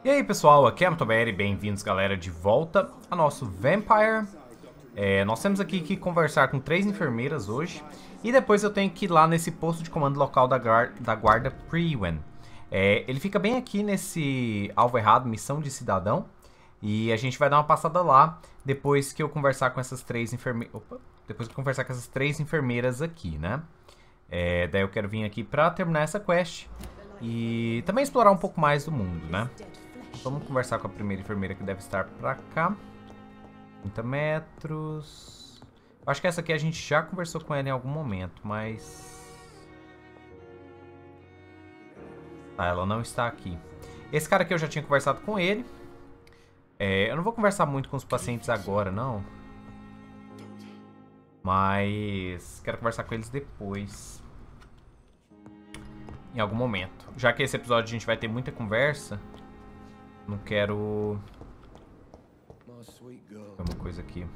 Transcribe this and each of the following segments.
E aí pessoal, aqui é a Motoberi, bem-vindos galera de volta a nosso Vampire. Nós temos aqui que conversar com 3 enfermeiras hoje. E depois eu tenho que ir lá nesse posto de comando local da guarda Priwen. Ele fica bem aqui nesse alvo errado, missão de cidadão. E a gente vai dar uma passada lá depois que eu conversar com essas 3 enfermeiras. Depois que eu conversar com essas 3 enfermeiras aqui, né? Daí eu quero vir aqui pra terminar essa quest. E também explorar um pouco mais do mundo, né? Vamos conversar com a primeira enfermeira que deve estar pra cá. 30 metros. Acho que essa aqui a gente já conversou com ela em algum momento, mas... Ah, ela não está aqui. Esse cara aqui eu já tinha conversado com ele. Eu não vou conversar muito com os pacientes agora, não. Mas quero conversar com eles depois. Em algum momento. Já que esse episódio a gente vai ter muita conversa, não quero... uma coisa aqui.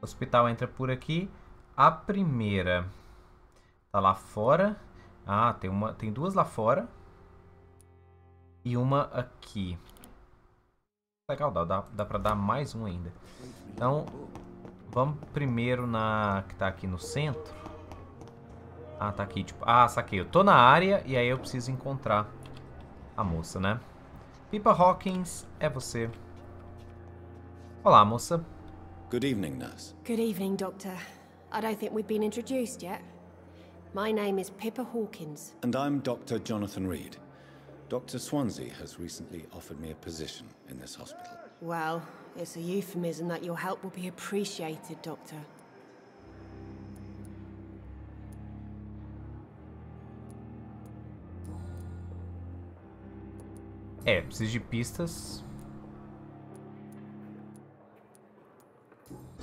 O hospital entra por aqui. A primeira tá lá fora. Ah, tem duas lá fora. E uma aqui. Legal, dá pra dar mais um ainda. Então, vamos primeiro na que tá aqui no centro. Ah, tá aqui, tipo... Ah, saquei. Eu tô na área e aí eu preciso encontrar a moça, né? Pippa Hawkins, é você. Olá, moça. Good evening, nurse. Good evening, Doctor. I don't think we've been introduced yet. My name is Pippa Hawkins. And I'm Dr. Jonathan Reed. Dr. Swansea has recently offered me a position in this hospital. Well, it's a euphemism that your help will be appreciated, Doctor. Preciso de pistas.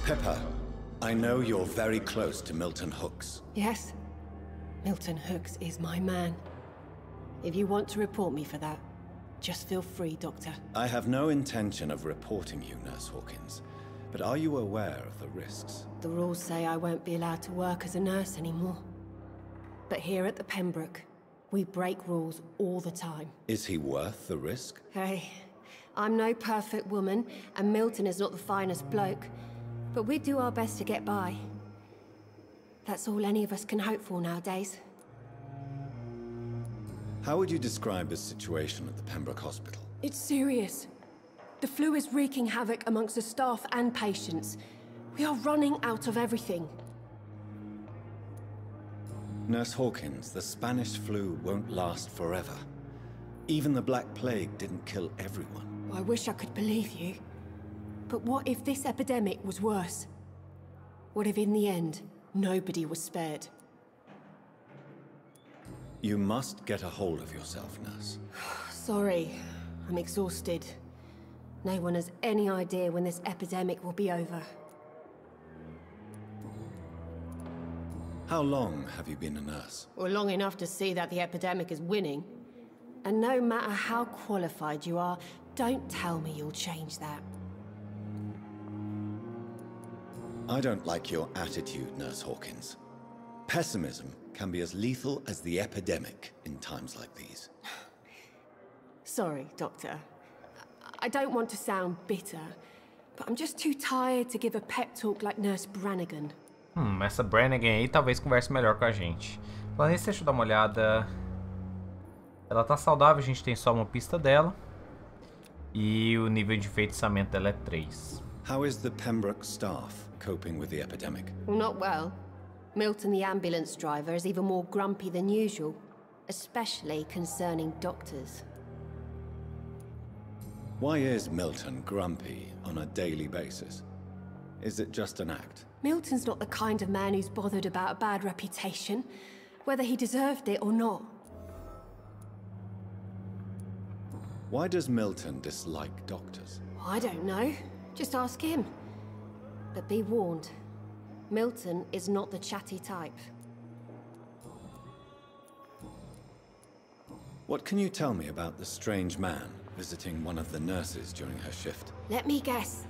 Pippa, I know you're very close to Milton Hooks. Yes? Milton Hooks is my man. If you want to report me for that, just feel free, Doctor. I have no intention of reporting you, Nurse Hawkins. But are you aware of the risks? The rules say I won't be allowed to work as a nurse anymore. But here at the Pembroke, we break rules all the time. Is he worth the risk? Hey, I'm no perfect woman, and Milton is not the finest bloke. But we do our best to get by. That's all any of us can hope for nowadays. How would you describe the situation at the Pembroke Hospital? It's serious. The flu is wreaking havoc amongst the staff and patients. We are running out of everything. Nurse Hawkins, the Spanish flu won't last forever. Even the Black Plague didn't kill everyone. I wish I could believe you. But what if this epidemic was worse? What if in the end, nobody was spared? You must get a hold of yourself, Nurse. Sorry, I'm exhausted. No one has any idea when this epidemic will be over. How long have you been a nurse? Well, long enough to see that the epidemic is winning. And no matter how qualified you are, don't tell me you'll change that. I don't like your attitude, Nurse Hawkins. Pessimism can be as lethal as the epidemic in times like these. Sorry, Doctor. I don't want to sound bitter, but I'm just too tired to give a pep talk like Nurse Brannigan. Essa Brannigan aí talvez converse melhor com a gente. Falando nisso, deixa eu dar uma olhada. Ela tá saudável, a gente tem só uma pista dela. E o nível de enfeitiçamento dela é 3. How is the Pembroke staff coping with the epidemic? Well, not well. Milton, the ambulance driver, is even more grumpy than usual, especially concerning doctors. Why is Milton grumpy on a daily basis? Is it just an act? Milton's not the kind of man who's bothered about a bad reputation, whether he deserved it or not. Why does Milton dislike doctors? I don't know. Just ask him. But be warned, Milton is not the chatty type. What can you tell me about the strange man visiting one of the nurses during her shift? Let me guess.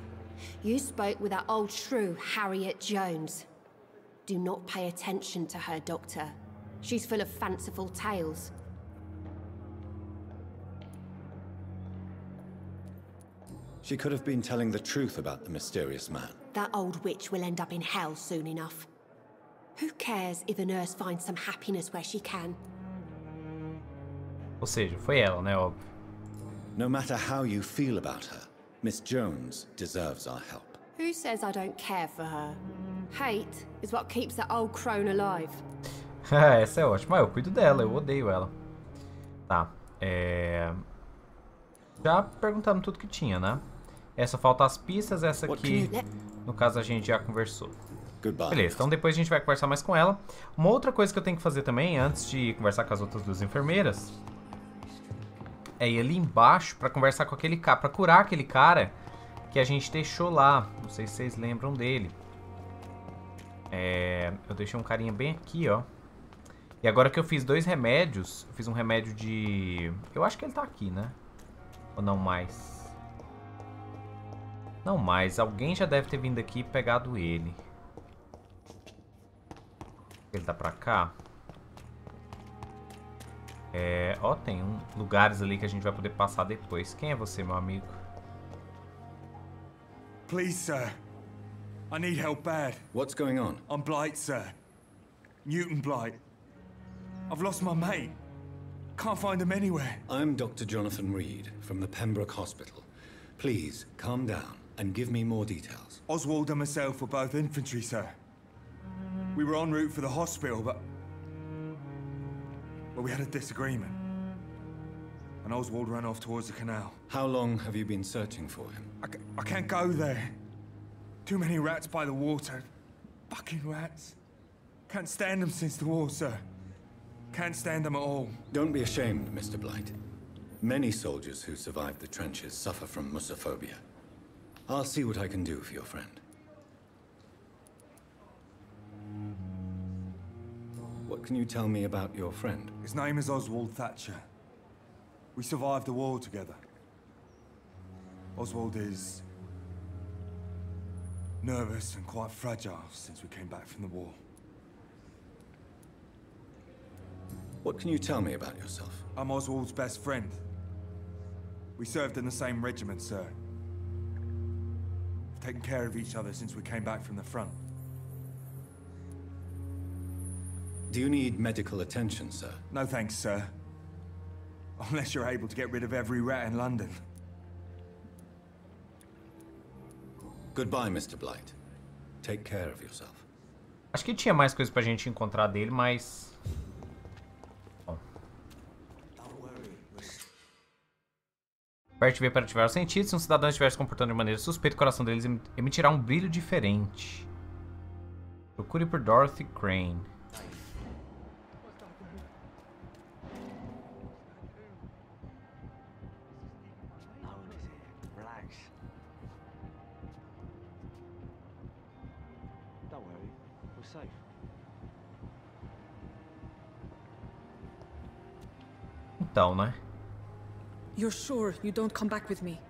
You spoke with that old shrew, Harriet Jones. Do not pay attention to her, Doctor. She's full of fanciful tales. She could have been telling the truth about the mysterious man. That old witch will end up in hell soon enough. Who cares if a nurse finds some happiness where she can? Ou seja, foi ela, né, óbvio. No matter how you feel about her, Miss Jones deserves our help. Who says I don't care for her? Hate is what keeps that old crone alive. Essa é ótima. Eu cuido dela, eu odeio ela. Tá, já perguntando tudo que tinha, né? Essa falta as pistas, essa aqui, no caso, a gente já conversou. Beleza, então depois a gente vai conversar mais com ela. Uma outra coisa que eu tenho que fazer também, antes de conversar com as outras duas enfermeiras, é ir ali embaixo pra conversar com aquele cara, pra curar aquele cara que a gente deixou lá. Não sei se vocês lembram dele. Eu deixei um carinha bem aqui, ó. E agora que eu fiz 2 remédios, eu fiz um remédio de... Eu acho que ele tá aqui, né? Ou não mais? Não mais, alguém já deve ter vindo aqui e pegado ele. Ele tá pra cá. Ó, tem lugares ali que a gente vai poder passar depois. Quem é você, meu amigo? Please, sir. I need help bad. What's going on? I'm Blight, sir. Newton Blight. I've lost my mate. Can't find him anywhere. I'm Dr. Jonathan Reed from the Pembroke Hospital. Please, calm down and give me more details. Oswald and myself were both infantry, sir. We were en route for the hospital, but we had a disagreement. And Oswald ran off towards the canal. How long have you been searching for him? I can't go there. Too many rats by the water. Fucking rats. Can't stand them since the war, sir. Can't stand them at all. Don't be ashamed, Mr. Blight. Many soldiers who survived the trenches suffer from musophobia. I'll see what I can do for your friend. What can you tell me about your friend? His name is Oswald Thatcher. We survived the war together. Oswald is nervous and quite fragile since we came back from the war. What can you tell me about yourself? I'm Oswald's best friend. We served in the same regiment, sir. We've taken care of each other since we came back from the front. Do you need medical attention, sir? No thanks, sir. Unless you're able to get rid of every rat in London. Goodbye, Mr. Blight. Take care of yourself. Acho que tinha mais coisas pra gente encontrar dele, mas... Bom. Aperte V para ativar os sentidos. Se um cidadão estiver se comportando de maneira suspeita, o coração deles emitirá um brilho diferente. Procure por Dorothy Crane. Então, né? You're sure you don't come back with me?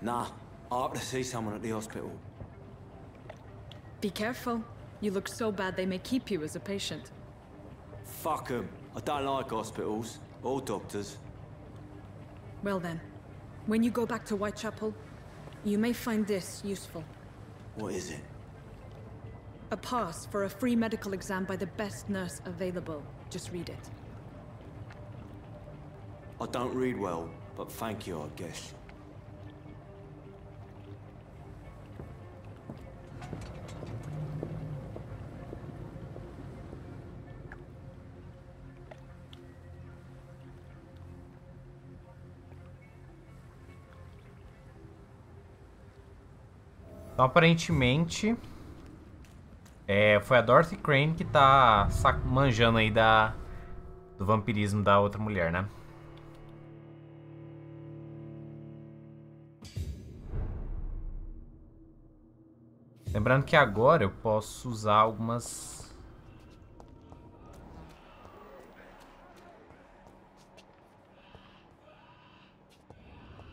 Nah, I have to see someone at the hospital. Be careful. You look so bad they may keep you as a patient. Fuck 'em. I don't like hospitals or doctors. Well then, when you go back to Whitechapel, you may find this useful. What is it? A pass for a free medical exam by the best nurse available. Just read it. I don't read well, but thank you, I guess. Então, aparentemente, foi a Dorothy Crane que tá manjando aí do vampirismo da outra mulher, né? Lembrando que agora eu posso usar algumas...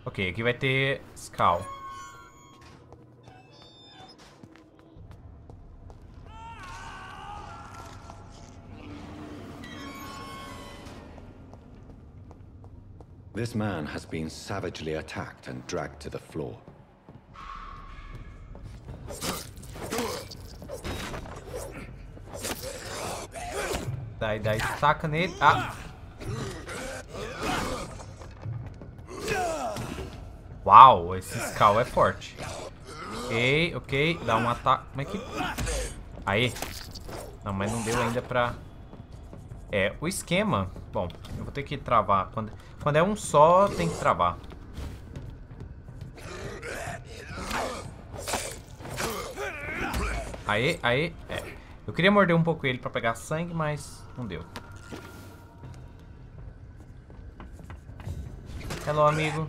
Ok, aqui vai ter Skull. This man has been savagely attacked and dragged to the floor. Daí estaca nele. Ah! Uau, esse Skull é forte. Ok. Dá um ataque. Como é que... Aí. Não, mas não deu ainda pra... O esquema... Bom, eu vou ter que travar. Quando é um só, tem que travar. Aí. Eu queria morder um pouco ele pra pegar sangue, mas não deu. Hello, amigo.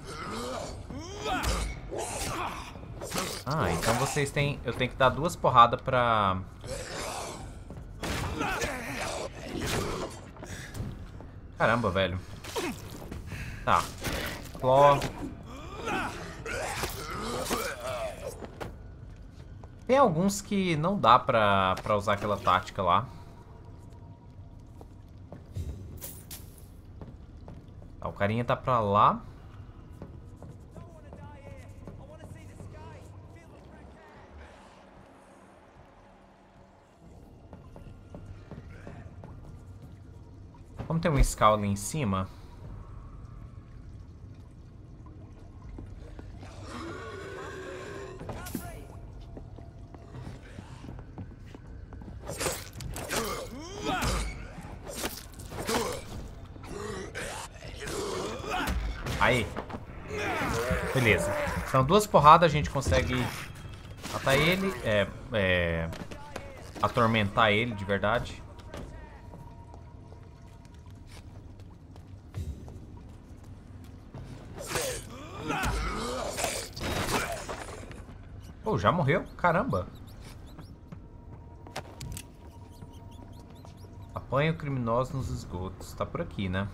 Ah, então vocês têm... Eu tenho que dar 2 porradas pra... Caramba, velho. Tá. Claw. Tem alguns que não dá pra usar aquela tática lá. Tá, o carinha tá pra lá. Como tem um Skull ali em cima... Aí. Beleza. Então 2 porradas a gente consegue matar ele. Atormentar ele de verdade. Oh, já morreu? Caramba. Apanha o criminoso nos esgotos. Tá por aqui, né?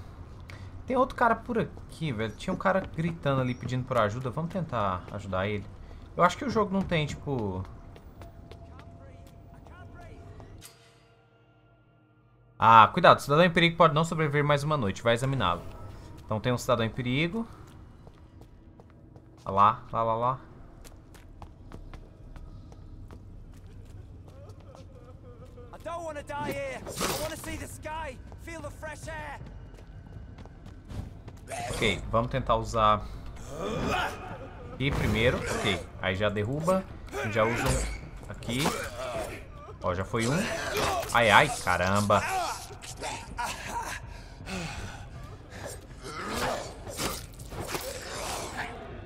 Tem outro cara por aqui, velho. Tinha um cara gritando ali, pedindo por ajuda. Vamos tentar ajudar ele. Eu acho que o jogo não tem, tipo... Ah, cuidado. O cidadão em perigo pode não sobreviver mais uma noite. Vai examiná-lo. Então tem um cidadão em perigo. Lá. I don't want to die here. I want to see the sky, feel the fresh air. Ok, vamos tentar usar aqui primeiro. Ok, aí já derruba. Já usa um aqui. Ó, já foi um. Ai, caramba.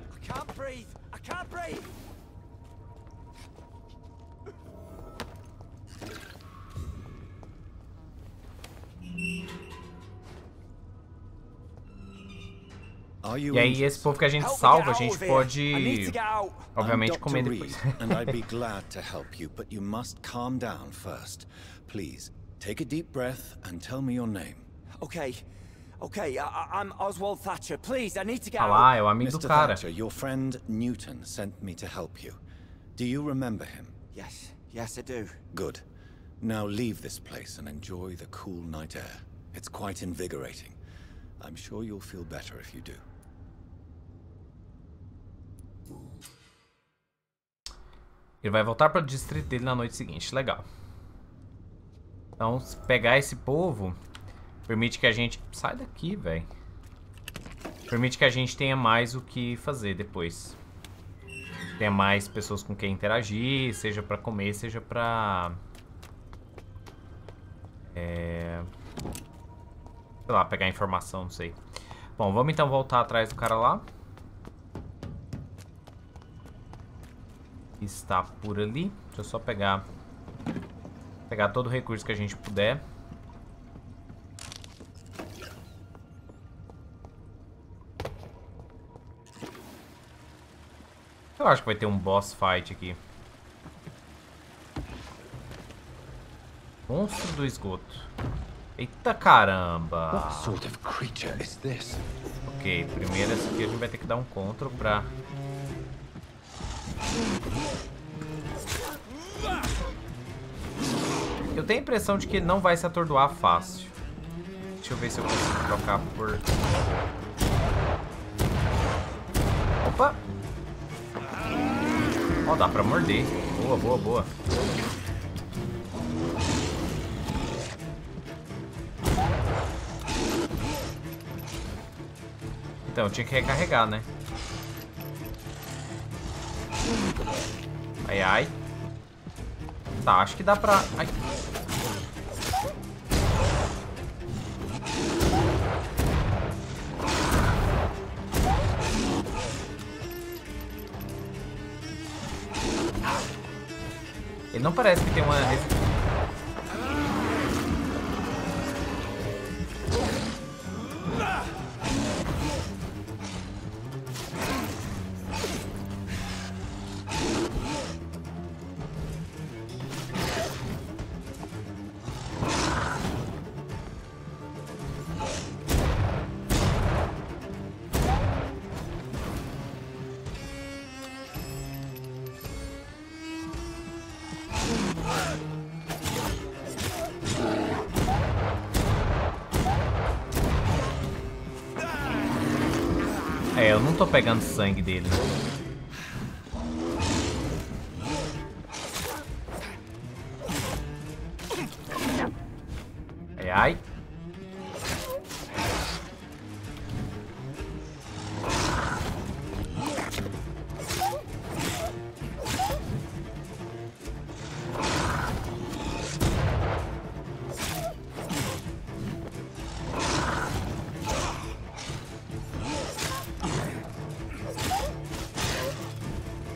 I can't breathe. E aí esse povo que a gente salva, a gente pode, obviamente, comer depois. And I'd be glad to help you, but you must calm down first. Please, take a deep breath and tell me your name. Okay, I'm Oswald Thatcher. Please, I need to get Ah out. lá, é o amigo do Mr. cara. Thatcher, your friend Newton sent me to help you. Do you remember him? Yes, I do. Good. Now leave this place and enjoy the cool night air. It's quite invigorating. I'm sure you'll feel better if you do. Ele vai voltar para o distrito dele na noite seguinte. Legal. Então, se pegar esse povo, permite que a gente... Sai daqui, velho. Permite que a gente tenha mais o que fazer depois. Tenha mais pessoas com quem interagir, seja para comer, seja para... sei lá, pegar informação, não sei. Bom, vamos então voltar atrás do cara lá. Está por ali. Deixa eu só pegar todo o recurso que a gente puder. Eu acho que vai ter um boss fight aqui. Monstro do esgoto. Eita caramba! What sort of creature is this? Ok, primeiro esse aqui a gente vai ter que dar um control pra... Eu tenho a impressão de que ele não vai se atordoar fácil. Deixa eu ver se eu consigo trocar por... Opa! Ó, dá pra morder. Boa, boa, boa. Então, eu tinha que recarregar, né? Ai, ai. Tá, acho que dá pra... Ai. Ele não parece que tem uma... É, eu não tô pegando sangue dele, né? Ai, ai.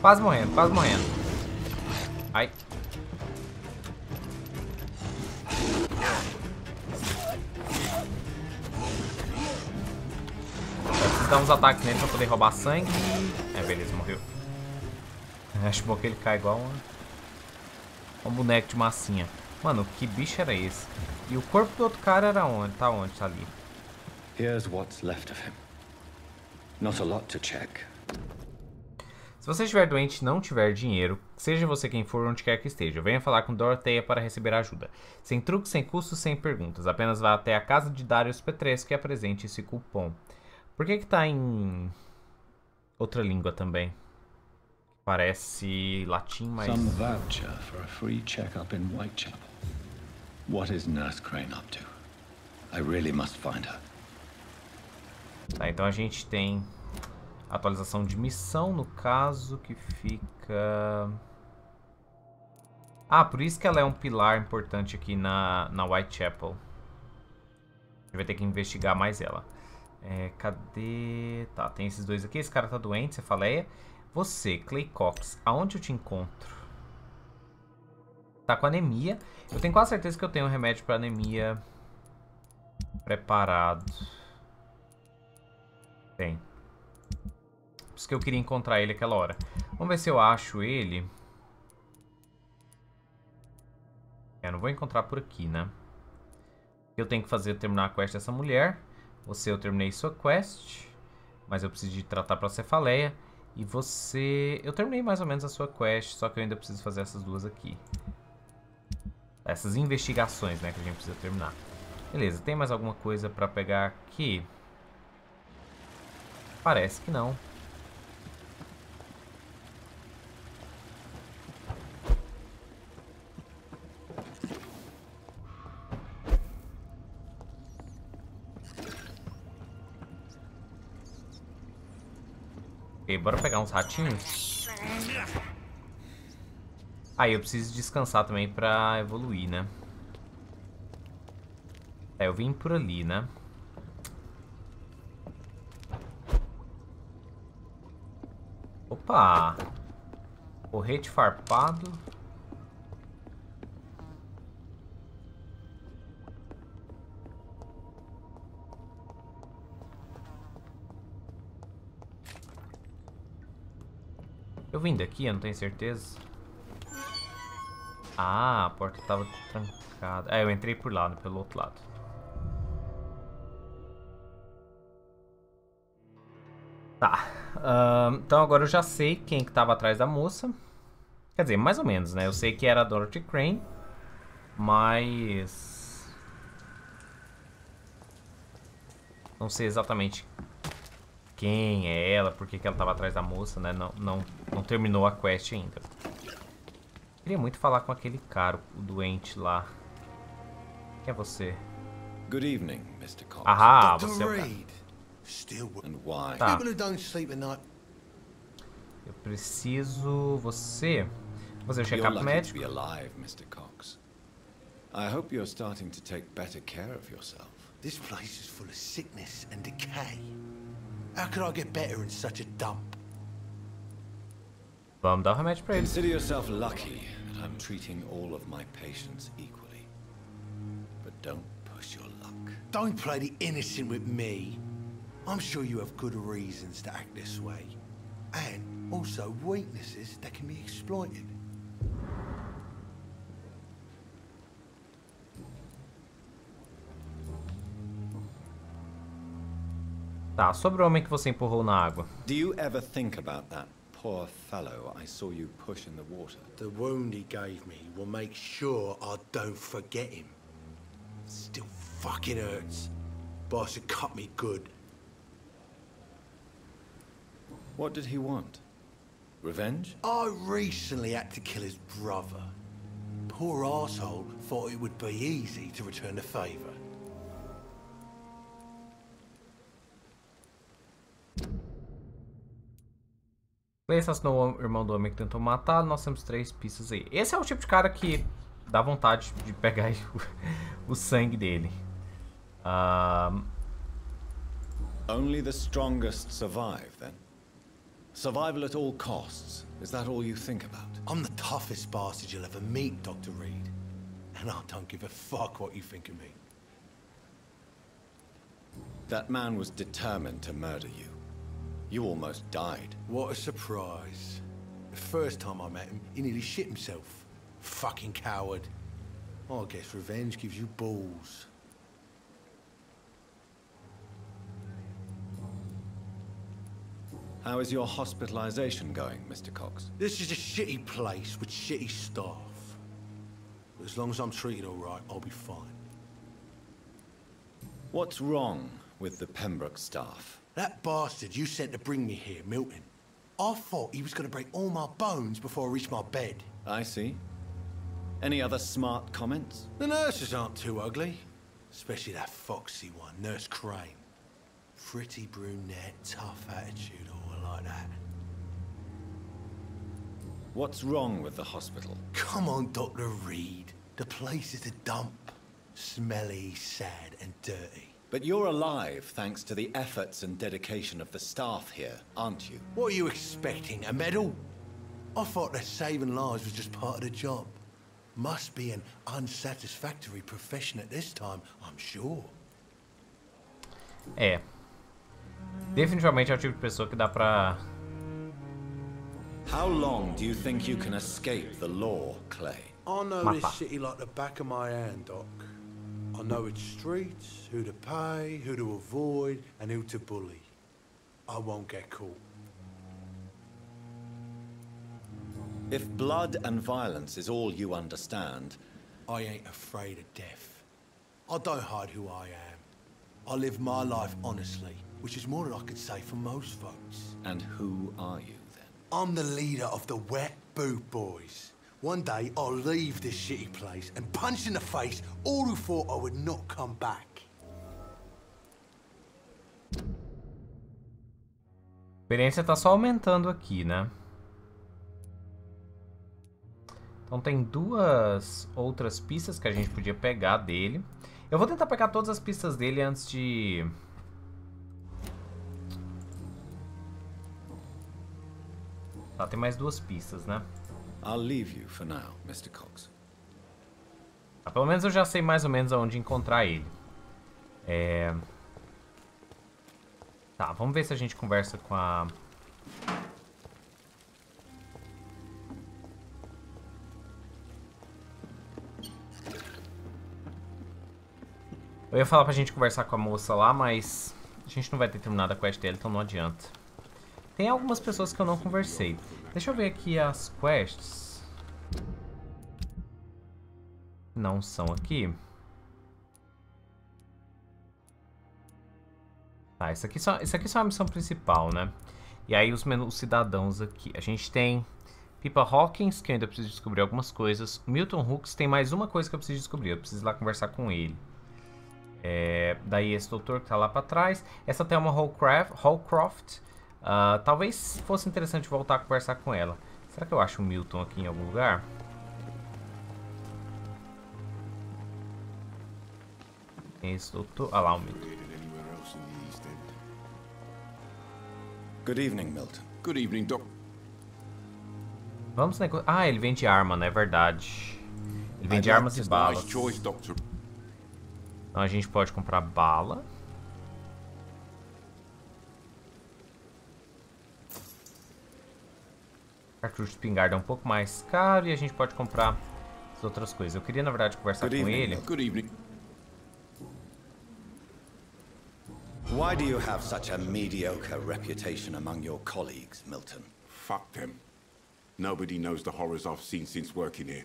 Quase morrendo, quase morrendo. Ai. Eu preciso dar uns ataques nele pra poder roubar sangue. É, beleza, morreu. Acho bom que ele cai igual um boneco de massinha. Mano, que bicho era esse? E o corpo do outro cara era onde? Tá onde? Tá ali. Here's what's left of him. Not a lot to check. Se você estiver doente e não tiver dinheiro, seja você quem for, onde quer que esteja, venha falar com Dorothea para receber ajuda. Sem truques, sem custos, sem perguntas. Apenas vá até a casa de Darius Petrescu e apresente esse cupom. Por que que tá em outra língua também? Parece latim, mas... Some voucher for a free check-up in Whitechapel. What is Nurse Crane up to? I really must find her. Tá, então a gente tem... atualização de missão, no caso, que fica... Ah, por isso que ela é um pilar importante aqui na Whitechapel. A gente vai ter que investigar mais ela. Cadê... Tá, tem esses dois aqui. Esse cara tá doente, Cefaleia. Você, Clay Cox, aonde eu te encontro? Tá com anemia. Eu tenho quase certeza que eu tenho um remédio pra anemia preparado. Tem. Por isso que eu queria encontrar ele aquela hora. Vamos ver se eu acho ele. Não vou encontrar por aqui, né? Eu tenho que fazer terminar a quest dessa mulher. Você, eu terminei sua quest. Mas eu preciso de tratar pra cefaleia. E você... Eu terminei mais ou menos a sua quest. Só que eu ainda preciso fazer essas duas aqui. Essas investigações, né? Que a gente precisa terminar. Beleza, tem mais alguma coisa pra pegar aqui? Parece que não. Ok, bora pegar uns ratinhos. Aí eu preciso descansar também pra evoluir, né? Eu vim por ali, né? Opa! Porrete farpado. Eu vim daqui, eu não tenho certeza. Ah, a porta estava trancada. Eu entrei por lá, pelo outro lado. Tá. Então agora eu já sei quem que tava atrás da moça. Quer dizer, mais ou menos, né? Eu sei que era a Dorothy Crane. Mas... não sei exatamente quem é ela, por que ela tava atrás da moça, né? Não terminou a quest ainda. Queria muito falar com aquele cara, o doente lá. Quem é você? Good evening, Mr. Cox. Ah, você é o cara. Still, And why? Tá. people who don't sleep at night. Eu preciso... Você... Fazer o You're check-up lucky to médico. be alive, Mr. Cox. I hope you're starting to take better care of yourself. This place is full of sickness and decay. How could I get better in such a dump? Vamos dar o remédio pra ele. Consider yourself lucky that I'm treating all of my patients equally. But don't push your luck. Don't play the innocent with me. I'm sure you have good reasons to act this way. And also weaknesses that can be exploited. Tá, sobre o homem que você empurrou na água. Do you ever think about that poor fellow I saw you push in the water? The wound he gave me will make sure I don't forget him. Still fucking hurts. Boss had cut me good. What did he want? Revenge? I recently had to kill his brother. Poor arsehole thought it would be easy to return the favor. Clay assassinou o irmão do homem que tentou matar. Nós temos 3 pistas aí. Esse é o tipo de cara que dá vontade de pegar o sangue dele. Only the strongest survive, then? Survival at all costs. Is that all you think about? I'm the toughest bastard you'll ever meet, Dr. Reed. And I don't give a fuck what you think of me. That man was determined to murder you. You almost died. What a surprise. The first time I met him, he nearly shit himself. Fucking coward. I guess revenge gives you balls. How is your hospitalization going, Mr. Cox? This is a shitty place with shitty staff. But as long as I'm treated all right, I'll be fine. What's wrong with the Pembroke staff? That bastard you sent to bring me here, Milton. I thought he was going to break all my bones before I reached my bed. I see. Any other smart comments? The nurses aren't too ugly. Especially that foxy one, Nurse Crane. Pretty brunette, tough attitude, all like that. What's wrong with the hospital? Come on, Dr. Reed. The place is a dump. Smelly, sad, and dirty. But you're alive thanks to the efforts and dedication of the staff here, aren't you? What are you expecting, a medal? I thought that saving lives was just part of the job. Must be an unsatisfactory profession at this time, I'm sure. É. Definitivamente é o tipo de pessoa que dá pra... How long do you think you can escape the law, Clay? I know Mapa. this city like the back of my hand, Doc. I know its streets, who to pay, who to avoid, and who to bully. I won't get caught. If blood and violence is all you understand, I ain't afraid of death. I don't hide who I am. I live my life honestly, which is more than I could say for most folks. and who are you then? I'm the leader of the Wet Boot Boys. One day, I'll leave this shitty place and punch in the face all who thought I would not come back. A experiência tá só aumentando aqui, né? Então tem 2 outras pistas que a gente podia pegar dele. Eu vou tentar pegar todas as pistas dele antes de... Tá, tem mais 2 pistas, né? I'll leave you for now, Mr. Cox. Tá, pelo menos eu já sei mais ou menos aonde encontrar ele. Tá, vamos ver se a gente conversa com a... Eu ia falar pra gente conversar com a moça lá, mas a gente não vai ter terminado a quest dela, então não adianta. Tem algumas pessoas que eu não conversei. Deixa eu ver aqui as quests. Não são aqui. Tá, isso aqui só é a missão principal, né? E aí os cidadãos aqui. A gente tem Pippa Hawkins, que eu ainda preciso descobrir algumas coisas. Milton Hooks tem mais uma coisa que eu preciso descobrir. Eu preciso ir lá conversar com ele. Daí esse doutor que tá lá pra trás. Essa Thelma Hallcroft. Talvez fosse interessante voltar a conversar com ela. Será que eu acho o Milton aqui em algum lugar? Esse doutor... Ah lá, o Milton. Good evening, Milton. Good evening, Doc. Vamos negociar. Ah, ele vende arma, né? É verdade. Ele vende armas e balas. Nice choice, Doctor. Então a gente pode comprar bala. Cartucho de espingarda é um pouco mais caro e a gente pode comprar as outras coisas. Eu queria, na verdade, conversar com ele. Good evening. Why do you have such a mediocre reputation among your colleagues, Milton? Fuck them. Nobody knows the horrors I've seen since working here.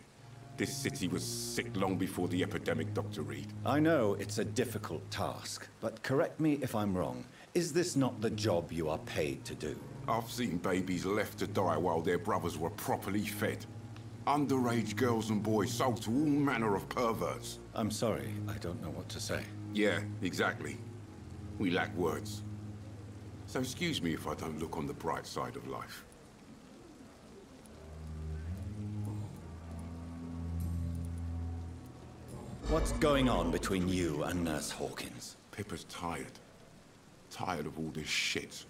This city was sick long before the epidemic, Dr. Reed. I know it's a difficult task, but correct me if I'm wrong. Is this not the job you are paid to do? I've seen babies left to die while their brothers were properly fed. Underage girls and boys sold to all manner of perverts. I'm sorry, I don't know what to say. Yeah, exactly. We lack words. So excuse me if I don't look on the bright side of life. What's going on between you and Nurse Hawkins? Pippa's tired. Tired of all this shit.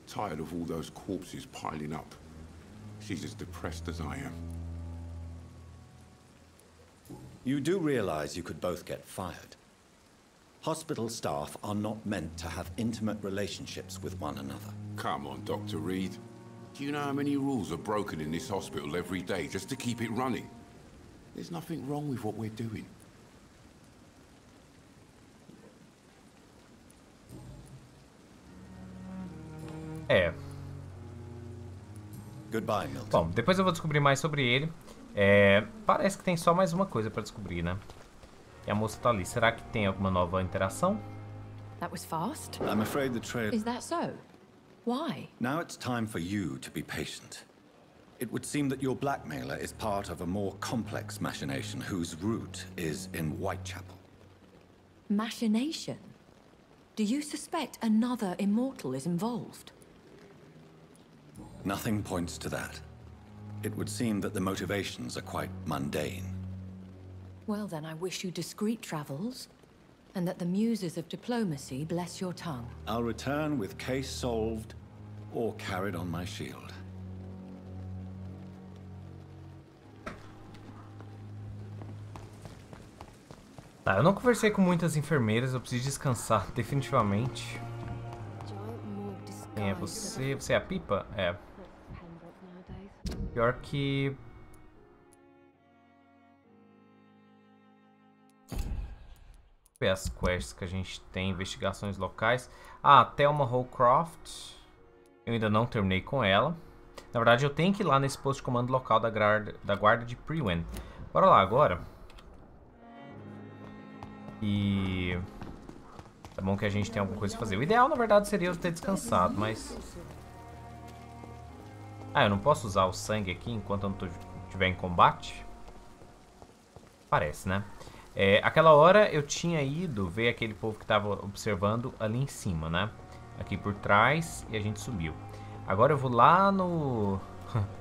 Tired of all those corpses piling up. She's as depressed as I am. You do realize you could both get fired. Hospital staff are not meant to have intimate relationships with one another. Come on, Dr. Reed. Do you know how many rules are broken in this hospital every day just to keep it running? There's nothing wrong with what we're doing. Goodbye, Milton. Bom, depois eu vou descobrir mais sobre ele. Parece que tem só mais uma coisa pra descobrir, né? E a moça tá ali. Será que tem alguma nova interação? That was fast. I'm afraid the trail... Is that so? Why? Now it's time for you to be patient. It would seem that your blackmailer is part of a more complex machination whose root is in Whitechapel. Machination? Do you suspect another immortal is involved? Nothing points to that. It would seem that the motivations are quite mundane. Well then, I wish you discreet travels, and that the muses of diplomacy bless your tongue. I'll return with case solved, or carried on my shield. Tá, eu não conversei com muitas enfermeiras, eu preciso descansar definitivamente. Quem é você? Você é a Pippa? É. Pior que... ver as quests que a gente tem, investigações locais. Ah, Thelma Hallcroft. Eu ainda não terminei com ela. Na verdade, eu tenho que ir lá nesse posto de comando local da guarda de Priwen. Bora lá agora. E... é bom que a gente tem alguma coisa a fazer. O ideal, na verdade, seria eu ter descansado, mas... ah, eu não posso usar o sangue aqui enquanto eu não estiver em combate? Parece, né? Aquela hora eu tinha ido ver aquele povo que estava observando ali em cima, né? Aqui por trás e a gente subiu. Agora eu vou lá no...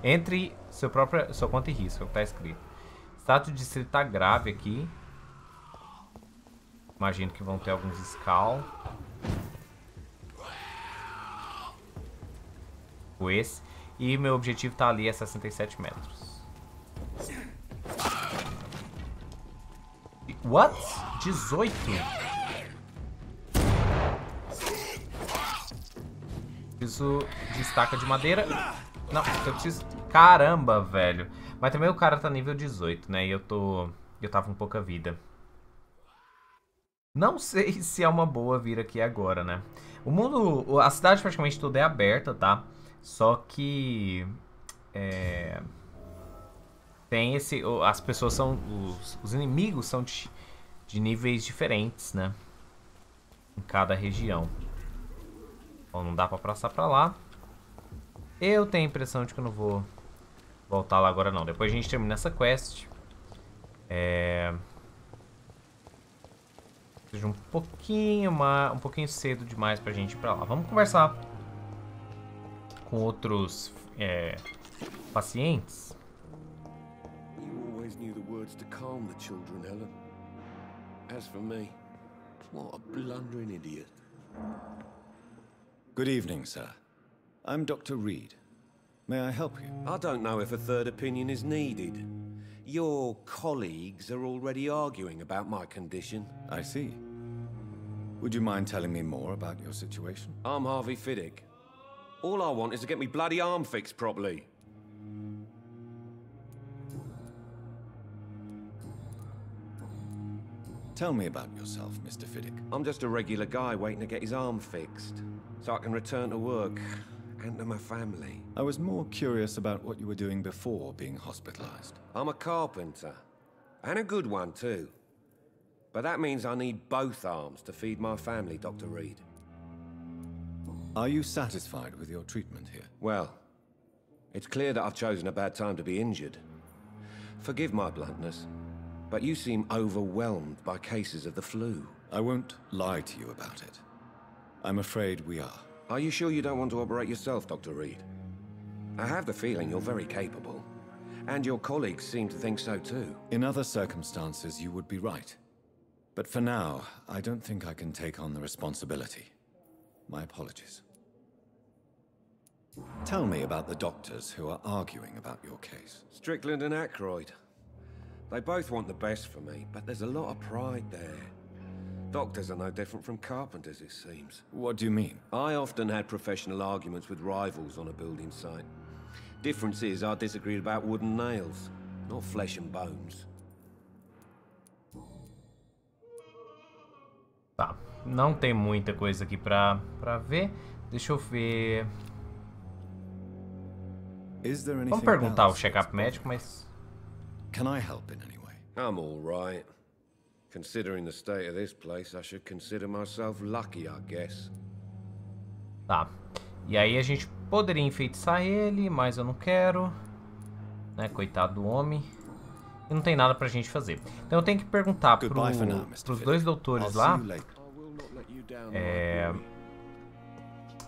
entre sua conta e risco, é o que tá escrito. Status de distrito tá grave aqui. Imagino que vão ter alguns Skull. Esse. E meu objetivo tá ali a 67 metros. What? 18? Preciso de estaca de madeira. Não, eu preciso... caramba, velho. Mas também o cara tá nível 18, né? E eu tava com pouca vida. Não sei se é uma boa vir aqui agora, né? O mundo... a cidade praticamente toda é aberta, tá? Só que... tem esse... as pessoas são... os inimigos são de níveis diferentes, né? Em cada região. Bom, não dá pra passar pra lá. Eu tenho a impressão de que eu não vou voltar lá agora não. Depois a gente termina essa quest. Seja um pouquinho cedo demais pra gente ir pra lá. Vamos conversar com outros pacientes. You always knew the words to calm the children, Helen. As for me, what a blundering idiot. Good evening, sir. I'm Dr. Reed. May I help you? I don't know if a third opinion is needed. Your colleagues are already arguing about my condition. I see. Would you mind telling me more about your situation? I'm Harvey Fiddick. All I want is to get me bloody arm fixed properly. Tell me about yourself, Mr. Fiddick. I'm just a regular guy waiting to get his arm fixed, so I can return to work and to my family. I was more curious about what you were doing before being hospitalized. I'm a carpenter, and a good one too. But that means I need both arms to feed my family, Dr. Reed. Are you satisfied with your treatment here? Well, it's clear that I've chosen a bad time to be injured. Forgive my bluntness, but you seem overwhelmed by cases of the flu. I won't lie to you about it. I'm afraid we are. Are you sure you don't want to operate yourself, Dr. Reed? I have the feeling you're very capable, and your colleagues seem to think so too. In other circumstances, you would be right. But for now, I don't think I can take on the responsibility. My apologies. Tell me about the doctors who are arguing about your case. Strickland and Ackroyd. They both want the best for me, but there's a lot of pride there. Doctors are no different from carpenters, it seems. What do you mean? I often had professional arguments with rivals on a building site. Difference is, I disagreed about wooden nails, not flesh and bones. Tá, não tem muita coisa aqui pra ver. Deixa eu ver. Vamos perguntar o check-up médico, mas... Can I help in any way? I'm all right. Considering the state of this place, I should consider myself lucky, I guess. Tá. E aí a gente poderia enfeitiçar ele, mas eu não quero. Né, coitado do homem. E não tem nada pra gente fazer. Então eu tenho que perguntar pros dois doutores lá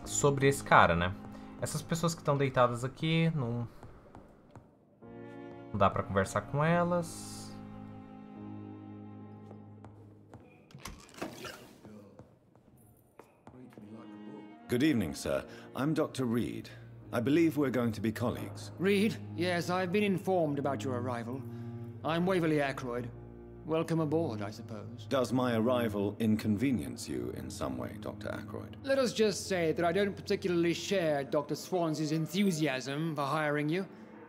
sobre esse cara, né? Essas pessoas que estão deitadas aqui, não dá pra conversar com elas. Good evening, sir. I'm Dr. Reed. I believe we're going to be colleagues. Reed? Yes, I've been informed about your arrival. I'm Waverly Ackroyd. Welcome aboard, I suppose. Does my arrival inconvenience you in some way, Dr. Ackroyd? Let us just say that I don't particularly share Dr. Swansea's enthusiasm for hiring you.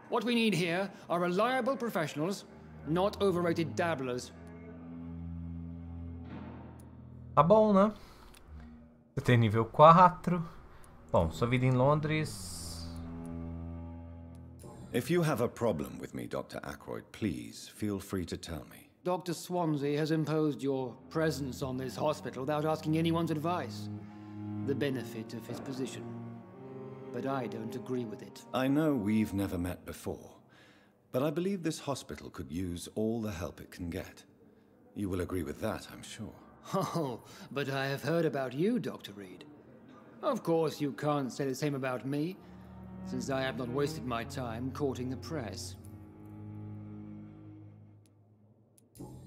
What we need here are reliable professionals, not overrated dabblers. Tá bom, né? Você tem nível 4. Bom, sua vida em Londres... If you have a problem with me, Dr. Ackroyd, please feel free to tell me. Dr. Swansea has imposed your presence on this hospital without asking anyone's advice. The benefit of his position. But I don't agree with it. I know we've never met before, but I believe this hospital could use all the help it can get. You will agree with that, I'm sure. Oh, but I have heard about you, Dr. Reed. Of course, you can't say the same about me, since I have not wasted my time courting the press.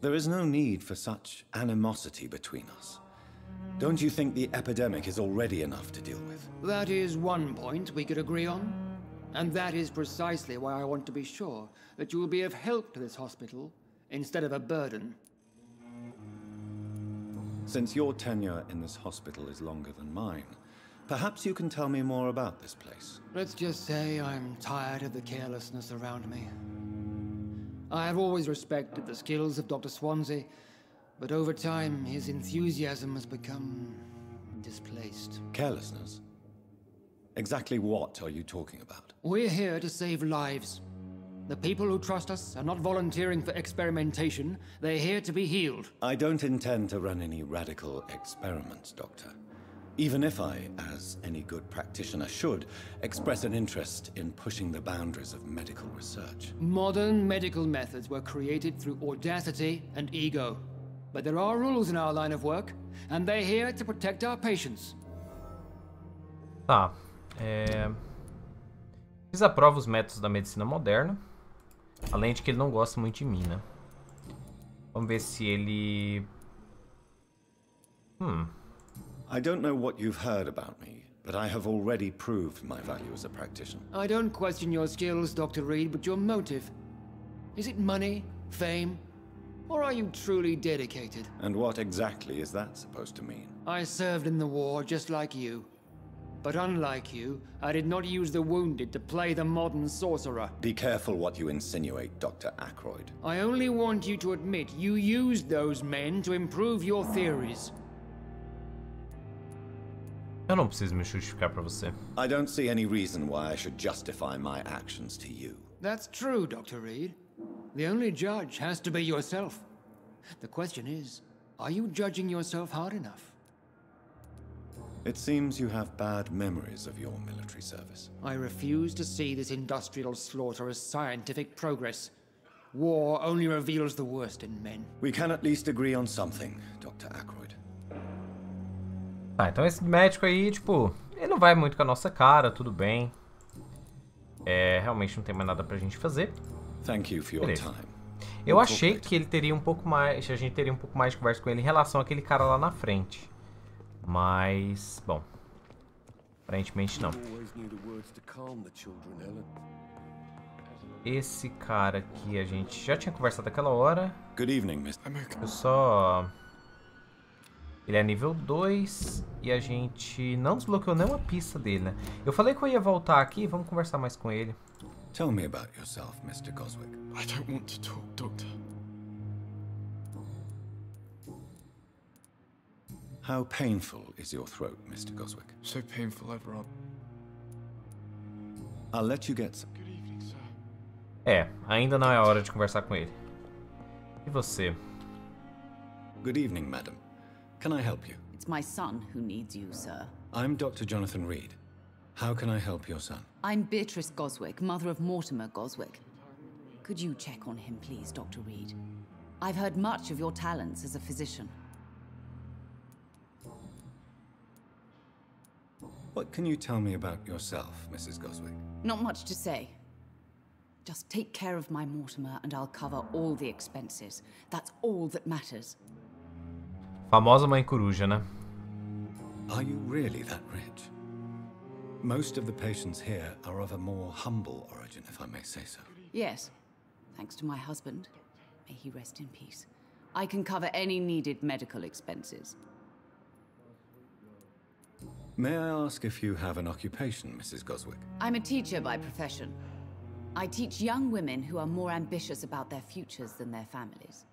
There is no need for such animosity between us. Don't you think the epidemic is already enough to deal with? That is one point we could agree on. And that is precisely why I want to be sure that you will be of help to this hospital, instead of a burden. Since your tenure in this hospital is longer than mine, perhaps you can tell me more about this place. Let's just say I'm tired of the carelessness around me. I have always respected the skills of Dr. Swansea, but over time his enthusiasm has become displaced. Carelessness? Exactly what are you talking about? We're here to save lives. The people who trust us are not volunteering for experimentation. They're here to be healed. I don't intend to run any radical experiments, Doctor. Even if I, as any good practitioner should, express an interest in pushing the boundaries of medical research. Modern medical methods were created through audacity and ego. But there are rules in our line of work, and they're here to protect our patients. Tá. Desaprova os métodos da medicina moderna. Além de que ele não gosta muito de mim, né? Vamos ver se ele... I don't know what you've heard about me, but I have already proved my value as a practitioner. I don't question your skills, Dr. Reed, but your motive. Is it money, fame, or are you truly dedicated? And what exactly is that supposed to mean? I served in the war just like you. But unlike you, I did not use the wounded to play the modern sorcerer. Be careful what you insinuate, Dr. Ackroyd. I only want you to admit you used those men to improve your theories. Eu não preciso me justificar pra você. I don't see any reason why I should justify my actions to you. That's true, Dr. Reed. The only judge has to be yourself. The question is, are you judging yourself hard enough? It seems you have bad memories of your military service. I refuse to see this industrial slaughter as scientific progress. War only reveals the worst in men. We can at least agree on something, Dr. Ackroyd. Tá, então esse médico aí, tipo, ele não vai muito com a nossa cara, tudo bem. Realmente não tem mais nada pra gente fazer. Thank you for your time. Eu achei que ele teria um pouco mais, a gente teria um pouco mais de conversa com ele em relação àquele cara lá na frente. Mas, bom, aparentemente não. Esse cara aqui a gente já tinha conversado aquela hora. Good evening, Mr. Eu só... Ele é nível 2 e a gente não desbloqueou nenhuma pista dele, né? Eu falei que eu ia voltar aqui, vamos conversar mais com ele. Tell me about yourself, Mr. Goswick. I don't want to talk, Doctor. How painful is your throat, Mr. Goswick? So painful, I'd rather... I'll let you get some. Good evening, sir. Ainda não é a hora de conversar com ele. E você? Good evening, madam. Can I help you? It's my son who needs you, sir. I'm Dr. Jonathan Reed. How can I help your son? I'm Beatrice Goswick, mother of Mortimer Goswick. Could you check on him, please, Dr. Reed? I've heard much of your talents as a physician. What can you tell me about yourself, Mrs. Goswick? Not much to say. Just take care of my Mortimer and I'll cover all the expenses. That's all that matters. Famosa mãe coruja, né? Are you really that rich? Most of the patients here are of a more humble origin, if I may say so. Yes. Thanks to my husband. May he rest in peace. I can cover any needed medical expenses. May I ask if you have an occupation, Mrs. Goswick? I'm a teacher by profession. I teach young women who are more ambitious about their futures than their families.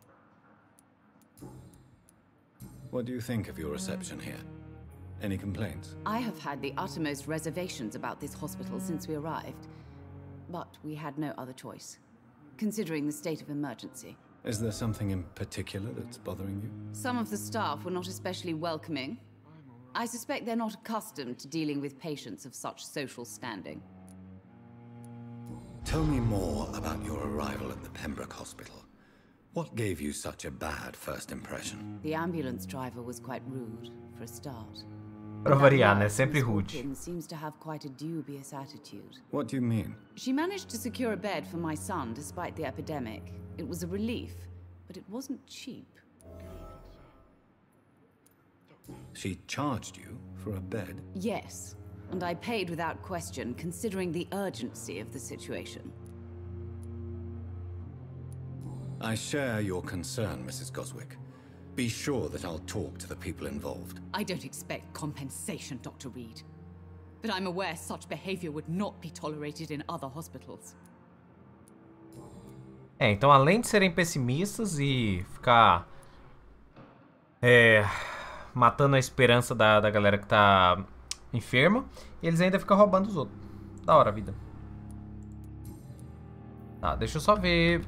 What do you think of your reception here? Any complaints? I have had the uttermost reservations about this hospital since we arrived. But we had no other choice, considering the state of emergency. Is there something in particular that's bothering you? Some of the staff were not especially welcoming. I suspect they're not accustomed to dealing with patients of such social standing. Tell me more about your arrival at the Pembroke Hospital. What gave you such a bad first impression? The ambulance driver was quite rude, for a start. Pra variar, né? Sempre rude. Seems to have quite a dubious attitude. What do you mean? She managed to secure a bed for my son despite the epidemic. It was a relief, but it wasn't cheap. She charged you for a bed? Yes, and I paid without question, considering the urgency of the situation. I share your concern, Mrs. Goswick. Be sure that I'll talk to the people involved. I don't expect compensation, Dr. Reed. But I'm aware such behavior would not be tolerated in other hospitals. Então além de serem pessimistas e ficar matando a esperança da galera que tá enferma, eles ainda ficam roubando os outros. Da hora a vida. Tá, deixa eu só ver.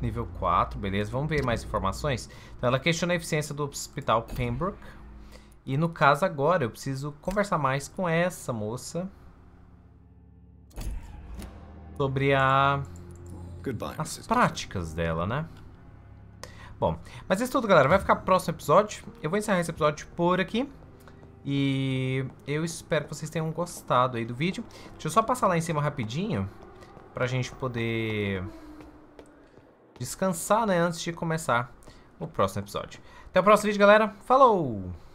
Nível 4, beleza. Vamos ver mais informações. Então ela questiona a eficiência do hospital Pembroke. E no caso agora eu preciso conversar mais com essa moça sobre as práticas dela, né? Bom, mas é isso tudo, galera. Vai ficar pro próximo episódio. Eu vou encerrar esse episódio por aqui. E eu espero que vocês tenham gostado aí do vídeo. Deixa eu só passar lá em cima rapidinho pra gente poder descansar, né? Antes de começar o próximo episódio. Até o próximo vídeo, galera. Falou!